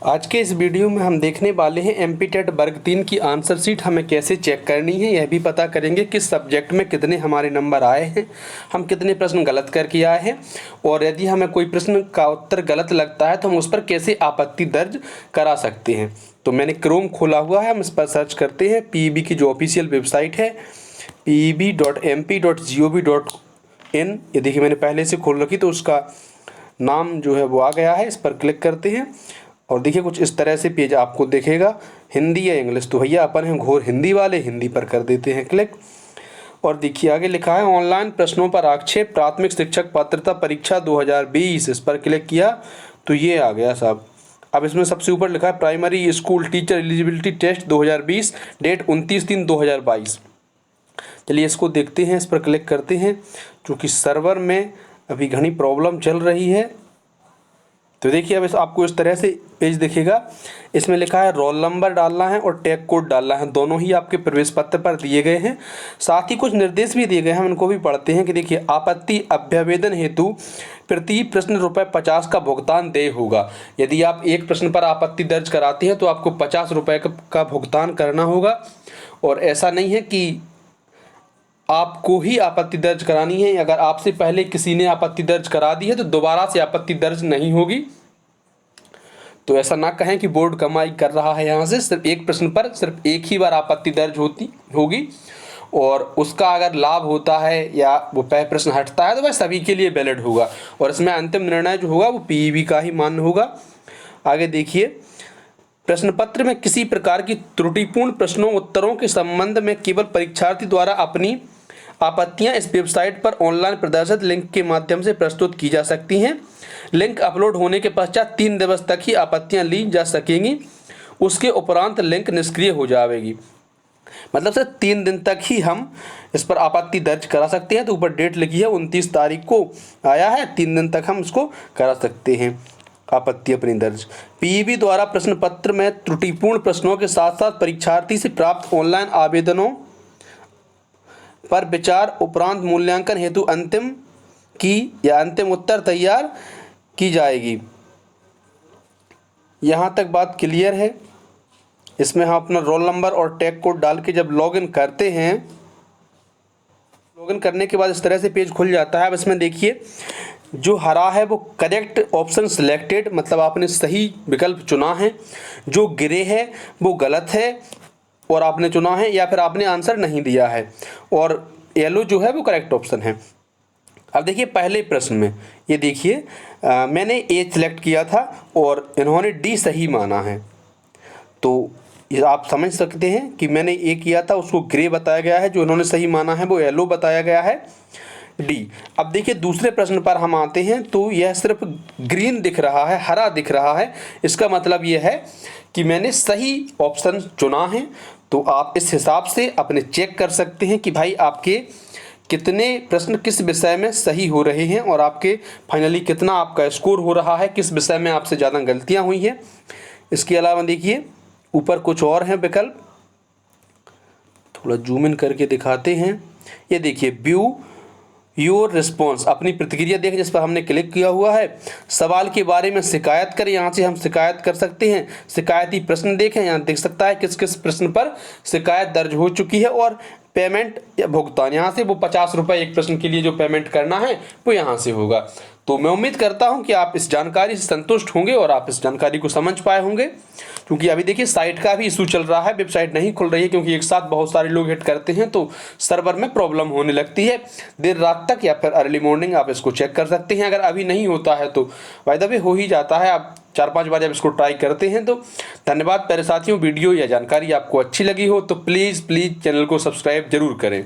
आज के इस वीडियो में हम देखने वाले हैं एमपीटेट वर्ग 3 की आंसर शीट हमें कैसे चेक करनी है। यह भी पता करेंगे किस सब्जेक्ट में कितने हमारे नंबर आए हैं, हम कितने प्रश्न गलत करके आए हैं, और यदि हमें कोई प्रश्न का उत्तर गलत लगता है तो हम उस पर कैसे आपत्ति दर्ज करा सकते हैं। तो मैंने क्रोम खोला हुआ है, हम इस पर सर्च करते हैं। पीईबी की जो ऑफिशियल वेबसाइट है peeb.mp.gov.in, ये देखिए मैंने पहले से खोल रखी तो उसका नाम जो है वो आ गया है। इस पर क्लिक करते हैं और देखिए कुछ इस तरह से पेज आपको दिखेगा। हिंदी या इंग्लिश, तो भैया अपन हैं घोर हिंदी वाले, हिंदी पर कर देते हैं क्लिक। और देखिए आगे लिखा है ऑनलाइन प्रश्नों पर आक्षेप प्राथमिक शिक्षक पात्रता परीक्षा 2020। इस पर क्लिक किया तो ये आ गया साहब। अब इसमें सबसे ऊपर लिखा है primary school teacher eligibility test 2020, date 29/3/2022। चलिए इसको देखते हैं, इस पर क्लिक करते हैं। क्योंकि सर्वर में अभी घनी प्रॉब्लम चल रही है तो देखिए अब आपको इस तरह से पेज दिखेगा। इसमें लिखा है रोल नंबर डालना है और टैग कोड डालना है, दोनों ही आपके प्रवेश पत्र पर दिए गए हैं। साथ ही कुछ निर्देश भी दिए गए हैं, उनको भी पढ़ते हैं कि देखिए आपत्ति अभ्यावेदन हेतु प्रति प्रश्न ₹50 का भुगतान देय होगा। यदि आप एक प्रश्न पर आपत्ति दर्ज कराते हैं तो आपको ₹50 का भुगतान करना होगा। और ऐसा नहीं है कि आपको ही आपत्ति दर्ज करानी है, अगर आपसे पहले किसी ने आपत्ति दर्ज करा दी है तो दोबारा से आपत्ति दर्ज नहीं होगी। तो ऐसा ना कहें कि बोर्ड कमाई कर रहा है, यहाँ से सिर्फ एक प्रश्न पर सिर्फ एक ही बार आपत्ति दर्ज होगी और उसका अगर लाभ होता है या वो प्रश्न हटता है तो वह सभी के लिए वैलिड होगा और इसमें अंतिम निर्णय जो होगा वो पीईबी का ही मान्य होगा। आगे देखिए, प्रश्न पत्र में किसी प्रकार की त्रुटिपूर्ण प्रश्नों उत्तरों के संबंध में केवल परीक्षार्थी द्वारा अपनी आपत्तियां इस वेबसाइट पर ऑनलाइन प्रदर्शित लिंक के माध्यम से प्रस्तुत की जा सकती हैं। लिंक अपलोड होने के पश्चात 3 दिवस तक ही आपत्तियां ली जा सकेंगी, उसके उपरांत लिंक निष्क्रिय हो जाएगी। मतलब सिर्फ 3 दिन तक ही हम इस पर आपत्ति दर्ज करा सकते हैं। तो ऊपर डेट लिखी है 29 तारीख को आया है, 3 दिन तक हम इसको करा सकते हैं आपत्ति अपनी दर्ज। पीईबी द्वारा प्रश्न पत्र में त्रुटिपूर्ण प्रश्नों के साथ साथ परीक्षार्थी से प्राप्त ऑनलाइन आवेदनों पर विचार उपरांत मूल्यांकन हेतु अंतिम उत्तर तैयार की जाएगी। यहाँ तक बात क्लियर है। इसमें हम अपना रोल नंबर और टैग कोड डाल के जब लॉगिन करते हैं, लॉगिन करने के बाद इस तरह से पेज खुल जाता है। अब इसमें देखिए जो हरा है वो करेक्ट ऑप्शन सिलेक्टेड, मतलब आपने सही विकल्प चुना है। जो ग्रे है वो गलत है और आपने चुना है या फिर आपने आंसर नहीं दिया है, और येलो जो है वो करेक्ट ऑप्शन है। अब देखिए पहले प्रश्न में ये देखिए मैंने ए सिलेक्ट किया था और इन्होंने डी सही माना है, तो ये आप समझ सकते हैं कि मैंने ए किया था उसको ग्रे बताया गया है, जो इन्होंने सही माना है वो येलो बताया गया है डी। अब देखिए दूसरे प्रश्न पर हम आते हैं तो यह सिर्फ ग्रीन दिख रहा है, हरा दिख रहा है। इसका मतलब यह है कि मैंने सही ऑप्शन चुना है। तो आप इस हिसाब से अपने चेक कर सकते हैं कि भाई आपके कितने प्रश्न किस विषय में सही हो रहे हैं और आपके फाइनली कितना आपका स्कोर हो रहा है, किस विषय में आपसे ज़्यादा गलतियां हुई हैं। इसके अलावा देखिए ऊपर कुछ और हैं विकल्प, थोड़ा जूम इन करके दिखाते हैं। ये देखिए व्यू योर रिस्पॉन्स, अपनी प्रतिक्रिया देखें, जिस पर हमने क्लिक किया हुआ है। सवाल के बारे में शिकायत करें, यहाँ से हम शिकायत कर सकते हैं। शिकायती प्रश्न देखें, यहाँ देख सकता है किस किस प्रश्न पर शिकायत दर्ज हो चुकी है। और पेमेंट या भुगतान, यहाँ से वो ₹50 एक प्रश्न के लिए जो पेमेंट करना है वो यहाँ से होगा। तो मैं उम्मीद करता हूँ कि आप इस जानकारी से संतुष्ट होंगे और आप इस जानकारी को समझ पाए होंगे। क्योंकि अभी देखिए साइट का भी इशू चल रहा है, वेबसाइट नहीं खुल रही है, क्योंकि एक साथ बहुत सारे लोग हिट करते हैं तो सर्वर में प्रॉब्लम होने लगती है। देर रात तक या फिर अर्ली मॉर्निंग आप इसको चेक कर सकते हैं। अगर अभी नहीं होता है तो बाय द वे हो ही जाता है, आप 4-5 बार जब इसको ट्राई करते हैं तो। धन्यवाद प्यारे साथियों, वीडियो या जानकारी आपको अच्छी लगी हो तो प्लीज़ चैनल को सब्सक्राइब जरूर करें।